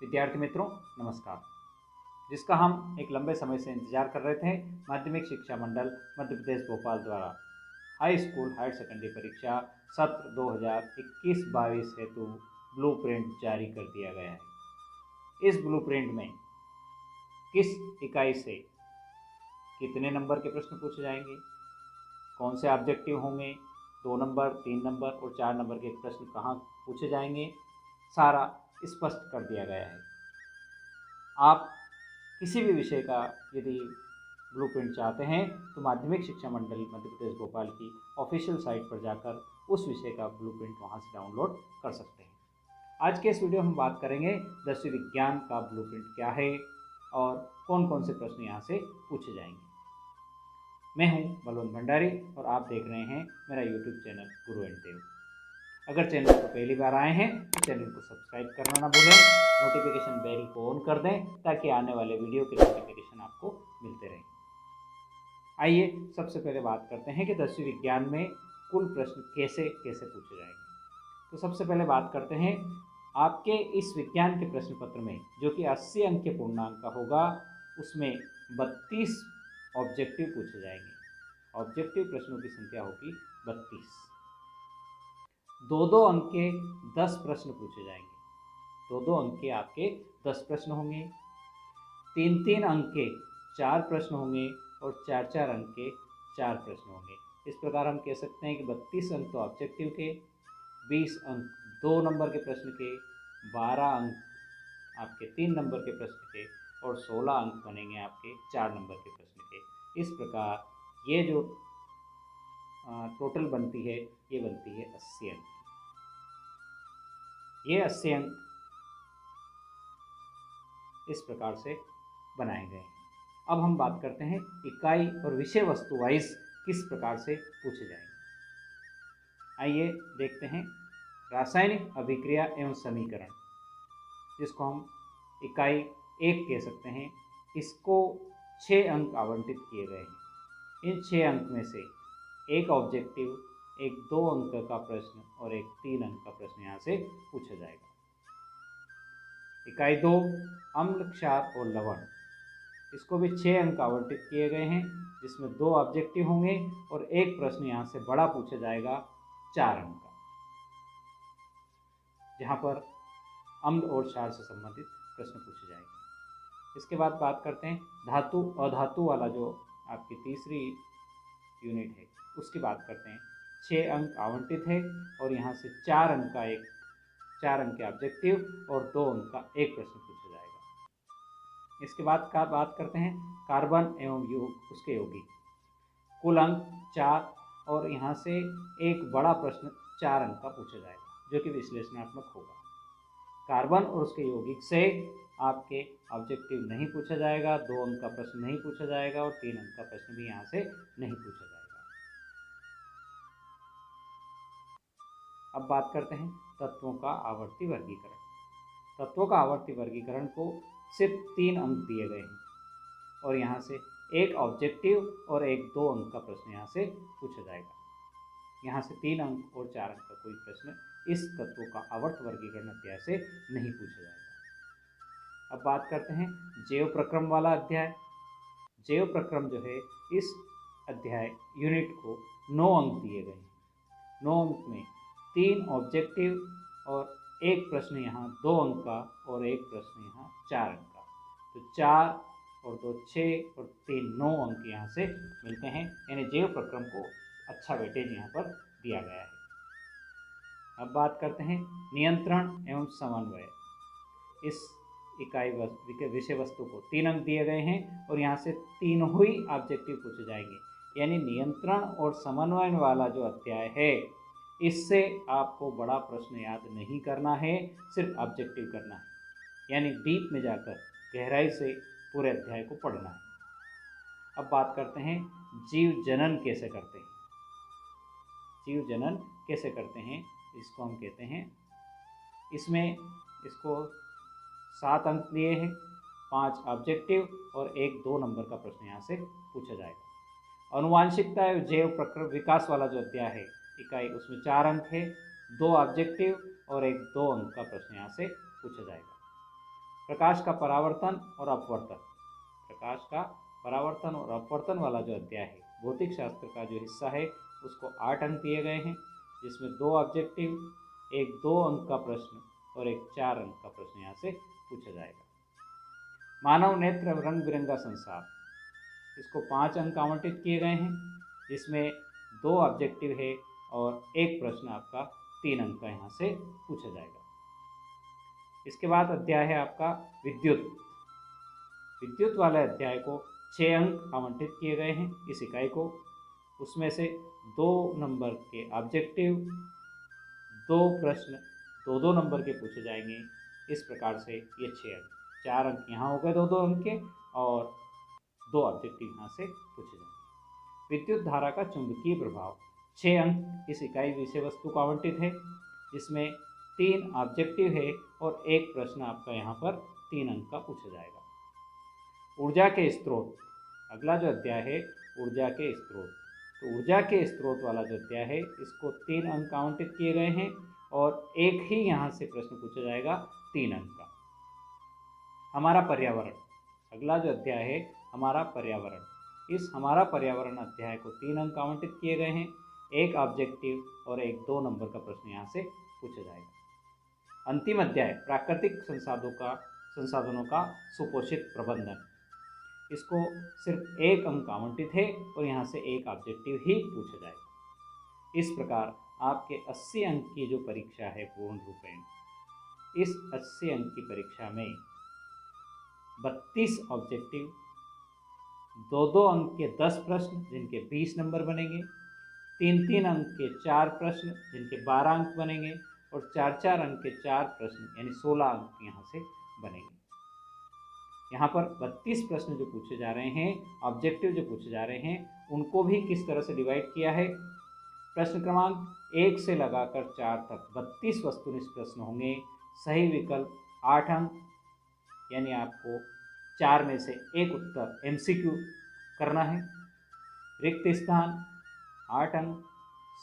विद्यार्थी मित्रों नमस्कार। जिसका हम एक लंबे समय से इंतजार कर रहे थे, माध्यमिक शिक्षा मंडल मध्य प्रदेश भोपाल द्वारा हाई स्कूल हायर सेकेंडरी परीक्षा सत्र 2021-22 हेतु ब्लूप्रिंट जारी कर दिया गया है। इस ब्लूप्रिंट में किस इकाई से कितने नंबर के प्रश्न पूछे जाएंगे, कौन से ऑब्जेक्टिव होंगे, 2 नंबर, 3 नंबर और 4 नंबर के प्रश्न कहाँ पूछे जाएंगे, सारा स्पष्ट कर दिया गया है। आप किसी भी विषय का यदि ब्लूप्रिंट चाहते हैं तो माध्यमिक शिक्षा मंडल मध्य प्रदेश भोपाल की ऑफिशियल साइट पर जाकर उस विषय का ब्लूप्रिंट वहां से डाउनलोड कर सकते हैं। आज के इस वीडियो में हम बात करेंगे 10वीं विज्ञान का ब्लूप्रिंट क्या है और कौन कौन से प्रश्न यहाँ से पूछे जाएंगे। मैं हूँ बलवंत भंडारी और आप देख रहे हैं मेरा यूट्यूब चैनल गुरु एंड देव। अगर चैनल पर पहली बार आए हैं तो चैनल को सब्सक्राइब करना ना भूलें, नोटिफिकेशन बेल को ऑन कर दें ताकि आने वाले वीडियो के नोटिफिकेशन आपको मिलते रहें। आइए सबसे पहले बात करते हैं कि 10वीं विज्ञान में कुल प्रश्न कैसे कैसे पूछे जाएंगे। तो सबसे पहले बात करते हैं आपके इस विज्ञान के प्रश्न पत्र में, जो कि 80 अंक के पूर्णांक का होगा, उसमें 32 ऑब्जेक्टिव पूछे जाएंगे। ऑब्जेक्टिव प्रश्नों की संख्या होगी 32। 2-2 अंक के 10 प्रश्न पूछे जाएंगे। 2-2 अंक के आपके 10 प्रश्न होंगे। 3-3 अंक के 4 प्रश्न होंगे और 4-4 अंक के 4 प्रश्न होंगे। इस प्रकार हम कह सकते हैं कि 32 अंक तो ऑब्जेक्टिव के, 20 अंक 2 नंबर के प्रश्न के, 12 अंक आपके 3 नंबर के प्रश्न के और 16 अंक बनेंगे आपके 4 नंबर के प्रश्न के। इस प्रकार ये जो टोटल बनती है, ये बनती है 80 अंक। ये 80 अंक इस प्रकार से बनाए गए हैं। अब हम बात करते हैं इकाई और विषय वस्तु वाइज किस प्रकार से पूछे जाएंगे। आइए देखते हैं रासायनिक अभिक्रिया एवं समीकरण, जिसको हम इकाई 1 कह सकते हैं। इसको 6 अंक आवंटित किए गए हैं। इन 6 अंक में से एक ऑब्जेक्टिव, एक 2 अंक का प्रश्न और एक 3 अंक का प्रश्न यहाँ से पूछा जाएगा। इकाई 2 अम्ल, क्षार और लवण, इसको भी 6 अंक आवंटित किए गए हैं, जिसमें 2 ऑब्जेक्टिव होंगे और एक प्रश्न यहाँ से बड़ा पूछा जाएगा 4 अंक का, जहाँ पर अम्ल और क्षार से संबंधित प्रश्न पूछे जाएंगे। इसके बाद बात करते हैं धातु अधातु वाला, जो आपकी तीसरी यूनिट है, उसकी बात करते हैं। 6 अंक आवंटित है और यहाँ से 4 अंक के ऑब्जेक्टिव और 2 अंक का एक प्रश्न पूछा जाएगा। इसके बाद का बात करते हैं कार्बन एवं उसके यौगिक। कुल अंक 4 और यहाँ से एक बड़ा प्रश्न 4 अंक का पूछा जाएगा, जो कि विश्लेषणात्मक होगा। कार्बन और उसके यौगिक से आपके ऑब्जेक्टिव नहीं पूछा जाएगा, 2 अंक का प्रश्न नहीं पूछा जाएगा और 3 अंक का प्रश्न भी यहाँ से नहीं पूछा जाएगा। अब बात करते हैं तत्वों का आवर्ती वर्गीकरण। तत्वों का आवर्ती वर्गीकरण को सिर्फ 3 अंक दिए गए हैं और यहाँ से एक ऑब्जेक्टिव और एक 2 अंक का प्रश्न यहाँ से पूछा जाएगा। यहाँ से 3 अंक और 4 अंक का कोई प्रश्न इस तत्वों का आवर्त वर्गीकरण अध्याय से नहीं पूछा जाएगा। अब बात करते हैं जैव प्रक्रम वाला अध्याय। जैव प्रक्रम जो है, इस अध्याय यूनिट को 9 अंक दिए गए हैं। 9 अंक में 3 ऑब्जेक्टिव और एक प्रश्न यहाँ 2 अंक का और एक प्रश्न यहाँ 4 अंक का। तो 4 और 2 6 और 3 9 अंक यहाँ से मिलते हैं, यानी जैव प्रक्रम को अच्छा वेटेज यहाँ पर दिया गया है। अब बात करते हैं नियंत्रण एवं समन्वय। इस इकाई विषय वस्तु को 3 अंक दिए गए हैं और यहाँ से 3 ही ऑब्जेक्टिव पूछे जाएंगे, यानी नियंत्रण और समन्वय वाला जो अध्याय है, इससे आपको बड़ा प्रश्न याद नहीं करना है, सिर्फ ऑब्जेक्टिव करना है, यानी डीप में जाकर गहराई से पूरे अध्याय को पढ़ना है। अब बात करते हैं जीव जनन कैसे करते हैं। जीव जनन कैसे करते हैं इसको हम कहते हैं, इसमें इसको 7 अंक दिए हैं, 5 ऑब्जेक्टिव और एक 2 नंबर का प्रश्न यहाँ से पूछा जाएगा। अनुवांशिकता एवं जैव प्रक्रम विकास वाला जो अध्याय है इकाई, उसमें 4 अंक है, 2 ऑब्जेक्टिव और एक 2 अंक का प्रश्न यहाँ से पूछा जाएगा। प्रकाश का परावर्तन और अपवर्तन, प्रकाश का परावर्तन और अपवर्तन वाला जो अध्याय है भौतिक शास्त्र का जो हिस्सा है उसको 8 अंक दिए गए हैं, जिसमें 2 ऑब्जेक्टिव, एक 2 अंक का प्रश्न और एक 4 अंक का प्रश्न यहाँ से पूछा जाएगा। मानव नेत्र रंग बिरंगा संसार, इसको 5 अंक आवंटित किए गए हैं, जिसमें 2 ऑब्जेक्टिव है और एक प्रश्न आपका 3 अंक का यहाँ से पूछा जाएगा। इसके बाद अध्याय है आपका विद्युत। विद्युत वाले अध्याय को 6 अंक आवंटित किए गए हैं इस इकाई को, उसमें से 2 नंबर के ऑब्जेक्टिव, 2 प्रश्न 2-2 नंबर के पूछे जाएंगे। इस प्रकार से ये 6 अंक, 4 अंक यहाँ हो गए 2-2 अंक के और 2 ऑब्जेक्टिव यहाँ से पूछे जाएंगे। विद्युत धारा का चुंबकीय प्रभाव, 6 अंक इस इकाई विषय वस्तु को आवंटित है, जिसमें 3 ऑब्जेक्टिव है और एक प्रश्न आपका यहाँ पर 3 अंक का पूछा जाएगा। ऊर्जा के स्रोत, अगला जो अध्याय है ऊर्जा के स्रोत, तो ऊर्जा के स्रोत वाला जो अध्याय है इसको 3 अंक आवंटित किए गए हैं और एक ही यहाँ से प्रश्न पूछा जाएगा 3 अंक का। हमारा पर्यावरण, अगला जो अध्याय है हमारा पर्यावरण, इस हमारा पर्यावरण अध्याय को 3 अंक आवंटित किए गए हैं, एक ऑब्जेक्टिव और एक 2 नंबर का प्रश्न यहाँ से पूछा जाएगा। अंतिम अध्याय प्राकृतिक संसाधनों का सुपोषित प्रबंधन, इसको सिर्फ 1 अंक आवंटित है और यहाँ से एक ऑब्जेक्टिव ही पूछा जाएगा। इस प्रकार आपके 80 अंक की जो परीक्षा है पूर्ण रूपेण, इस 80 अंक की परीक्षा में 32 ऑब्जेक्टिव, 2-2 अंक के 10 प्रश्न जिनके 20 नंबर बनेंगे, 3-3 अंक के 4 प्रश्न जिनके 12 अंक बनेंगे और 4-4 अंक के 4 प्रश्न यानी 16 अंक यहाँ से बनेंगे। यहाँ पर 32 प्रश्न जो पूछे जा रहे हैं, ऑब्जेक्टिव जो पूछे जा रहे हैं, उनको भी किस तरह से डिवाइड किया है। प्रश्न क्रमांक 1 से लगाकर 4 तक 32 वस्तुनिष्ठ प्रश्न होंगे। सही विकल्प 8 अंक, यानी आपको 4 में से एक उत्तर MCQ करना है। रिक्त स्थान 8 अंक,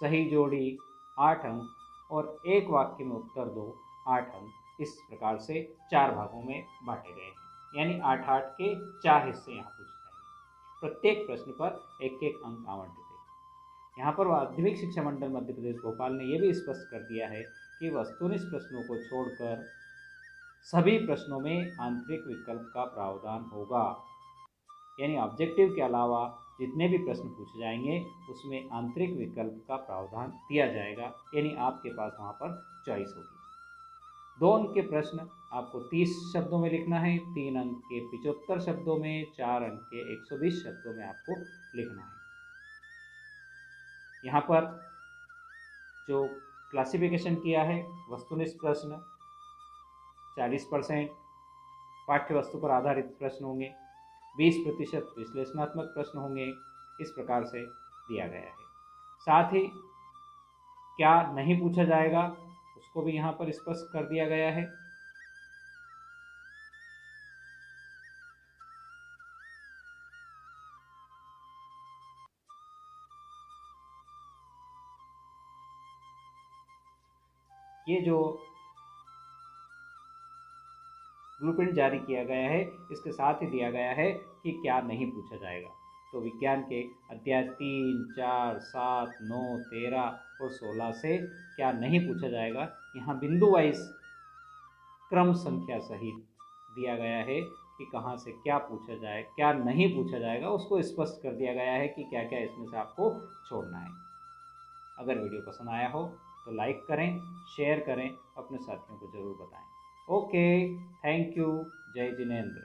सही जोड़ी 8 अंक और एक वाक्य में उत्तर दो 8 अंक। इस प्रकार से 4 भागों में बांटे गए हैं, यानी 8-8 के 4 हिस्से यहाँ पूछे जाएंगे। प्रत्येक प्रश्न पर 1-1 अंक आवंटित है। यहाँ पर माध्यमिक शिक्षा मंडल मध्य प्रदेश भोपाल ने यह भी स्पष्ट कर दिया है कि वस्तुनिष्ठ प्रश्नों को छोड़कर सभी प्रश्नों में आंतरिक विकल्प का प्रावधान होगा, यानी ऑब्जेक्टिव के अलावा जितने भी प्रश्न पूछे जाएंगे उसमें आंतरिक विकल्प का प्रावधान दिया जाएगा, यानी आपके पास वहाँ पर चॉइस होगी। 2 अंक के प्रश्न आपको 30 शब्दों में लिखना है, 3 अंक के 75 शब्दों में, 4 अंक के 120 शब्दों में आपको लिखना है। यहाँ पर जो क्लासिफिकेशन किया है, वस्तुनिष्ठ प्रश्न 40%, पाठ्य वस्तु पर आधारित प्रश्न होंगे, 20% विश्लेषणात्मक प्रश्न होंगे, इस प्रकार से दिया गया है। साथ ही क्या नहीं पूछा जाएगा उसको भी यहाँ पर स्पष्ट कर दिया गया है। ये जो ब्लूप्रिंट जारी किया गया है इसके साथ ही दिया गया है कि क्या नहीं पूछा जाएगा। तो विज्ञान के अध्याय 3, 4, 7, 9, 13 और 16 से क्या नहीं पूछा जाएगा, यहाँ बिंदु वाइज क्रम संख्या सहित दिया गया है कि कहाँ से क्या पूछा जाए, क्या नहीं पूछा जाएगा, उसको स्पष्ट कर दिया गया है कि क्या क्या इसमें से आपको छोड़ना है। अगर वीडियो पसंद आया हो तो लाइक करें, शेयर करें, अपने साथियों को ज़रूर बताएं। ओके, थैंक यू, जय जिनेंद्र।